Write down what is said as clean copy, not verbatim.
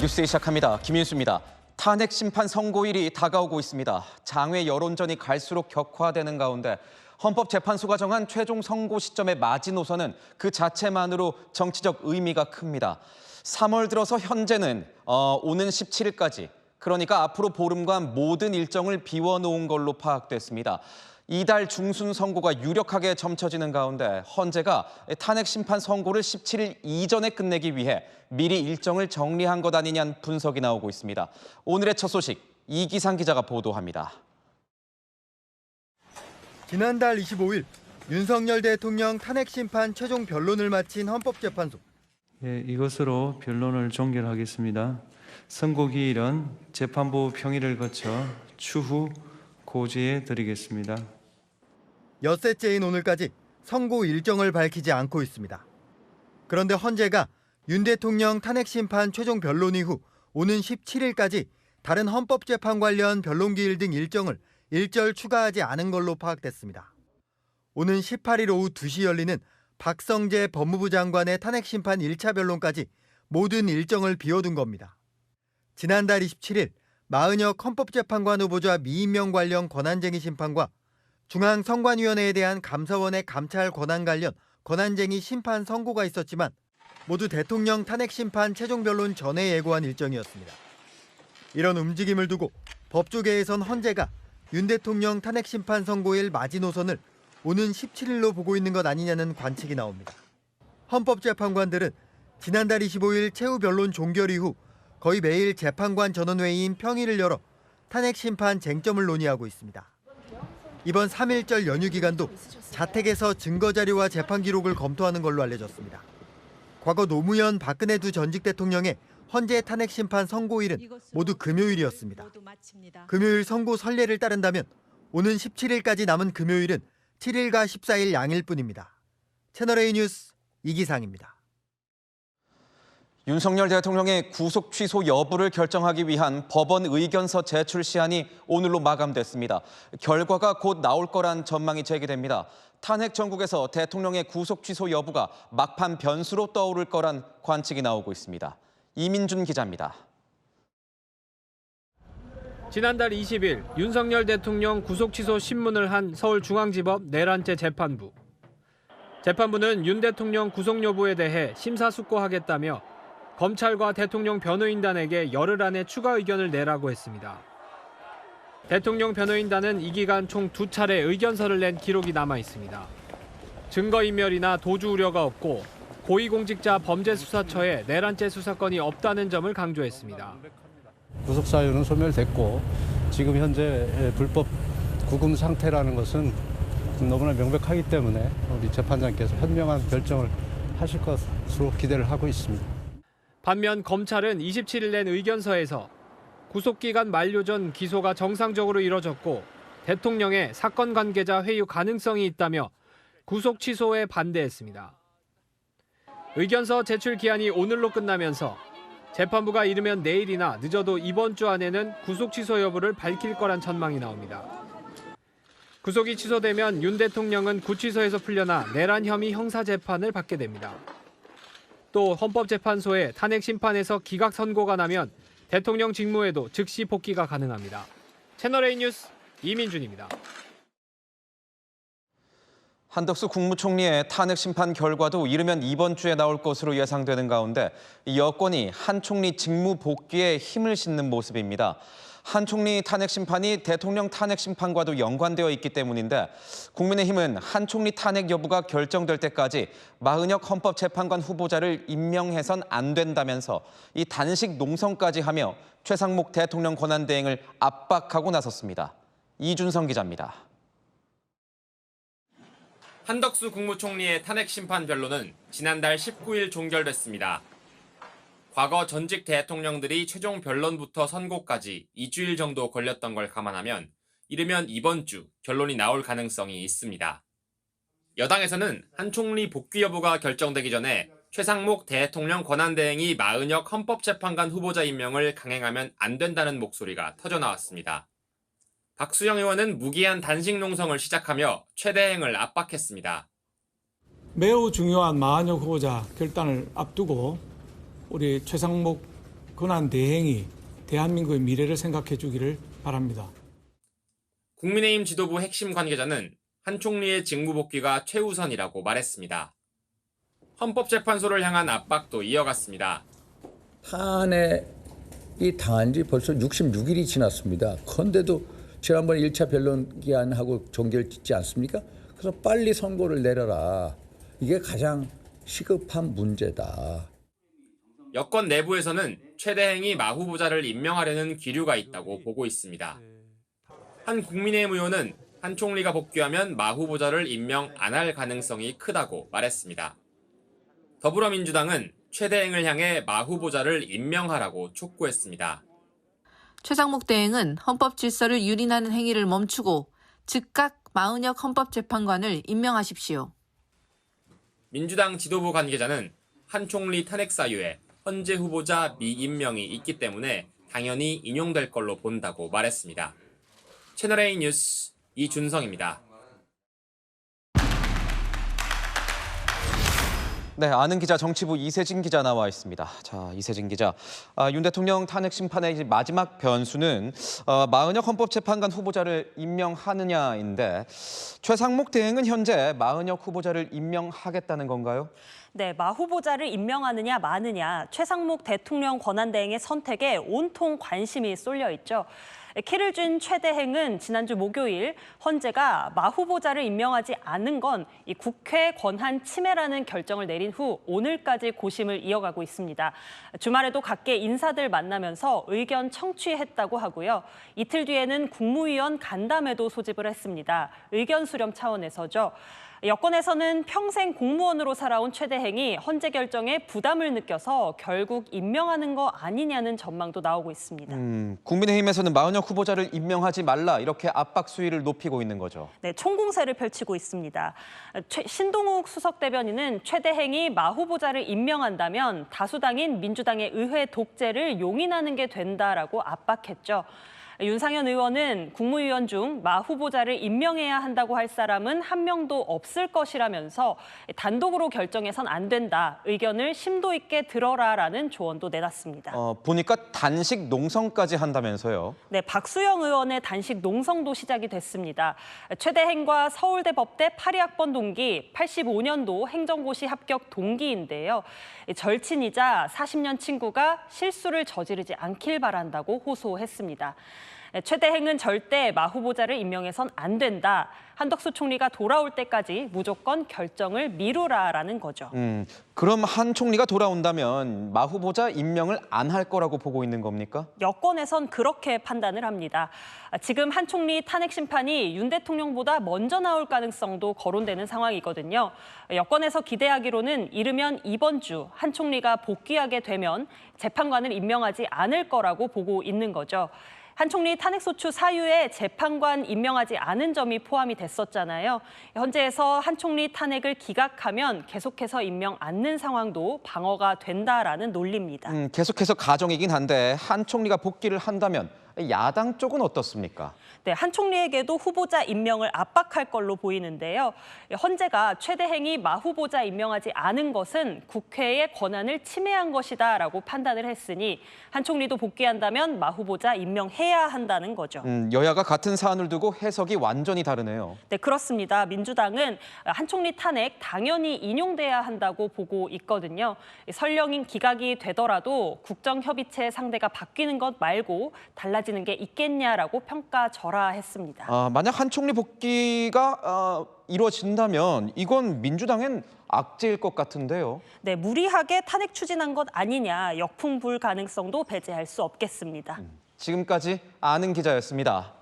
뉴스 시작합니다. 김윤수입니다. 탄핵 심판 선고일이 다가오고 있습니다. 장외 여론전이 갈수록 격화되는 가운데 헌법재판소가 정한 최종 선고 시점의 마지노선은 그 자체만으로 정치적 의미가 큽니다. 3월 들어서 현재는 오는 17일까지, 그러니까 앞으로 보름간 모든 일정을 비워놓은 걸로 파악됐습니다. 이달 중순 선고가 유력하게 점쳐지는 가운데 헌재가 탄핵 심판 선고를 17일 이전에 끝내기 위해 미리 일정을 정리한 것 아니냐는 분석이 나오고 있습니다. 오늘의 첫 소식, 이기상 기자가 보도합니다. 지난달 25일 윤석열 대통령 탄핵 심판 최종 변론을 마친 헌법재판소. 이것으로 변론을 종결하겠습니다. 선고기일은 재판부 평의를 거쳐 추후 고지해 드리겠습니다. 엿새째인 오늘까지 선고 일정을 밝히지 않고 있습니다. 그런데 헌재가 윤 대통령 탄핵 심판 최종 변론 이후 오는 17일까지 다른 헌법재판 관련 변론기일 등 일정을 일절 추가하지 않은 걸로 파악됐습니다. 오는 18일 오후 2시 열리는 박성재 법무부 장관의 탄핵 심판 1차 변론까지 모든 일정을 비워둔 겁니다. 지난달 27일 마은혁 헌법재판관 후보자 미임명 관련 권한쟁의 심판과 중앙선관위원회에 대한 감사원의 감찰 권한 관련 권한쟁의 심판 선고가 있었지만 모두 대통령 탄핵 심판 최종 변론 전에 예고한 일정이었습니다. 이런 움직임을 두고 법조계에선 헌재가 윤 대통령 탄핵 심판 선고일 마지노선을 오는 17일로 보고 있는 것 아니냐는 관측이 나옵니다. 헌법재판관들은 지난달 25일 최후 변론 종결 이후 거의 매일 재판관 전원회의인 평의를 열어 탄핵 심판 쟁점을 논의하고 있습니다. 이번 3일절 연휴 기간도 자택에서 증거자료와 재판 기록을 검토하는 걸로 알려졌습니다. 과거 노무현, 박근혜 두 전직 대통령의 헌재 탄핵 심판 선고일은 모두 금요일이었습니다. 금요일 선고 선례를 따른다면 오는 17일까지 남은 금요일은 7일과 14일 양일 뿐입니다. 채널A 뉴스 이기상입니다. 윤석열 대통령의 구속 취소 여부를 결정하기 위한 법원 의견서 제출 시한이 오늘로 마감됐습니다. 결과가 곧 나올 거란 전망이 제기됩니다. 탄핵 정국에서 대통령의 구속 취소 여부가 막판 변수로 떠오를 거란 관측이 나오고 있습니다. 이민준 기자입니다. 지난달 20일 윤석열 대통령 구속 취소 신문을 한 서울중앙지법 내란죄 재판부. 재판부는 윤 대통령 구속 여부에 대해 심사숙고하겠다며 검찰과 대통령 변호인단에게 열흘 안에 추가 의견을 내라고 했습니다. 대통령 변호인단은 이 기간 총 2차례 의견서를 낸 기록이 남아 있습니다. 증거인멸이나 도주 우려가 없고 고위공직자 범죄수사처에 내란죄 수사권이 없다는 점을 강조했습니다. 구속 사유는 소멸됐고 지금 현재 불법 구금 상태라는 것은 너무나 명백하기 때문에 우리 재판장께서 현명한 결정을 하실 것으로 기대를 하고 있습니다. 반면 검찰은 27일 낸 의견서에서 구속기간 만료 전 기소가 정상적으로 이뤄졌고 대통령의 사건 관계자 회유 가능성이 있다며 구속 취소에 반대했습니다. 의견서 제출 기한이 오늘로 끝나면서 재판부가 이르면 내일이나 늦어도 이번 주 안에는 구속 취소 여부를 밝힐 거란 전망이 나옵니다. 구속이 취소되면 윤 대통령은 구치소에서 풀려나 내란 혐의 형사 재판을 받게 됩니다. 또 헌법재판소의 탄핵 심판에서 기각 선고가 나면 대통령 직무에도 즉시 복귀가 가능합니다. 채널A 뉴스 이민준입니다. 한덕수 국무총리의 탄핵 심판 결과도 이르면 이번 주에 나올 것으로 예상되는 가운데 여권이 한 총리 직무 복귀에 힘을 싣는 모습입니다. 한 총리 탄핵 심판이 대통령 탄핵 심판과도 연관되어 있기 때문인데 국민의힘은 한 총리 탄핵 여부가 결정될 때까지 마은혁 헌법재판관 후보자를 임명해선 안 된다면서 이 단식 농성까지 하며 최상목 대통령 권한대행을 압박하고 나섰습니다. 이준성 기자입니다. 한덕수 국무총리의 탄핵 심판 변론은 지난달 19일 종결됐습니다. 과거 전직 대통령들이 최종 변론부터 선고까지 2주일 정도 걸렸던 걸 감안하면 이르면 이번 주 결론이 나올 가능성이 있습니다. 여당에서는 한 총리 복귀 여부가 결정되기 전에 최상목 대통령 권한대행이 마은혁 헌법재판관 후보자 임명을 강행하면 안 된다는 목소리가 터져나왔습니다. 박수영 의원은 무기한 단식 농성을 시작하며 최 대행을 압박했습니다. 매우 중요한 마은혁 후보자 결단을 앞두고 우리 최상목 권한 대행이 대한민국의 미래를 생각해 주기를 바랍니다. 국민의힘 지도부 핵심 관계자는 한 총리의 직무 복귀가 최우선이라고 말했습니다. 헌법재판소를 향한 압박도 이어갔습니다. 탄핵이 당한 지 벌써 66일이 지났습니다. 그런데도 지난번 1차 변론 기한하고 종결짓지 않습니까? 그래서 빨리 선고를 내려라. 이게 가장 시급한 문제다. 여권 내부에서는 최대행이 마 후보자를 임명하려는 기류가 있다고 보고 있습니다. 한 국민의힘 의원은 한 총리가 복귀하면 마 후보자를 임명 안 할 가능성이 크다고 말했습니다. 더불어민주당은 최대행을 향해 마 후보자를 임명하라고 촉구했습니다. 최상목 대행은 헌법 질서를 유린하는 행위를 멈추고 즉각 마은혁 헌법재판관을 임명하십시오. 민주당 지도부 관계자는 한 총리 탄핵 사유에 헌재 후보자 미임명이 있기 때문에 당연히 인용될 걸로 본다고 말했습니다. 채널A 뉴스 이준성입니다. 네, 아는 기자 정치부 이세진 기자 나와 있습니다. 자, 이세진 기자, 윤 대통령 탄핵 심판의 마지막 변수는 마은혁 헌법재판관 후보자를 임명하느냐인데 최상목 대행은 현재 마은혁 후보자를 임명하겠다는 건가요? 네, 마 후보자를 임명하느냐 마느냐 최상목 대통령 권한대행의 선택에 온통 관심이 쏠려 있죠. 키를 준 최 대행은 지난주 목요일 헌재가 마 후보자를 임명하지 않은 건 이 국회 권한 침해라는 결정을 내린 후 오늘까지 고심을 이어가고 있습니다. 주말에도 각계 인사들 만나면서 의견 청취했다고 하고요. 이틀 뒤에는 국무위원 간담회도 소집을 했습니다. 의견 수렴 차원에서죠. 여권에서는 평생 공무원으로 살아온 최 대행이 헌재 결정에 부담을 느껴서 결국 임명하는 거 아니냐는 전망도 나오고 있습니다. 국민의힘에서는 마은혁 후보자를 임명하지 말라 이렇게 압박 수위를 높이고 있는 거죠. 네, 총공세를 펼치고 있습니다. 신동욱 수석 대변인은 최 대행이 마 후보자를 임명한다면 다수당인 민주당의 의회 독재를 용인하는 게 된다라고 압박했죠. 윤상현 의원은 국무위원 중 마 후보자를 임명해야 한다고 할 사람은 한 명도 없을 것이라면서 단독으로 결정해선 안 된다. 의견을 심도 있게 들어라라는 조언도 내놨습니다. 보니까 단식 농성까지 한다면서요? 네, 박수영 의원의 단식 농성도 시작이 됐습니다. 최 대행과 서울대 법대 82학번 동기, 85년도 행정고시 합격 동기인데요. 절친이자 40년 친구가 실수를 저지르지 않길 바란다고 호소했습니다. 최 대행은 절대 마 후보자를 임명해선 안 된다. 한덕수 총리가 돌아올 때까지 무조건 결정을 미루라라는 거죠. 그럼 한 총리가 돌아온다면 마 후보자 임명을 안 할 거라고 보고 있는 겁니까? 여권에선 그렇게 판단을 합니다. 지금 한 총리 탄핵 심판이 윤 대통령보다 먼저 나올 가능성도 거론되는 상황이거든요. 여권에서 기대하기로는 이르면 이번 주 한 총리가 복귀하게 되면 재판관을 임명하지 않을 거라고 보고 있는 거죠. 한 총리 탄핵소추 사유에 재판관 임명하지 않은 점이 포함이 됐었잖아요. 헌재에서 한 총리 탄핵을 기각하면 계속해서 임명 않는 상황도 방어가 된다라는 논리입니다. 계속해서 가정이긴 한데 한 총리가 복귀를 한다면 야당 쪽은 어떻습니까? 네, 한 총리에게도 후보자 임명을 압박할 걸로 보이는데요. 헌재가 최 대행이 마 후보자 임명하지 않은 것은 국회의 권한을 침해한 것이다라고 판단을 했으니 한 총리도 복귀한다면 마 후보자 임명해야 한다는 거죠. 여야가 같은 사안을 두고 해석이 완전히 다르네요. 네, 그렇습니다. 민주당은 한 총리 탄핵 당연히 인용돼야 한다고 보고 있거든요. 설령인 기각이 되더라도 국정협의체 상대가 바뀌는 것 말고 달라지는 게 있겠냐라고 평가절하했습니다. 만약 한 총리 복귀가 이루어진다면 이건 민주당엔 악재일 것 같은데요. 네, 무리하게 탄핵 추진한 것 아니냐 역풍 불 가능성도 배제할 수 없겠습니다. 지금까지 아는 기자였습니다.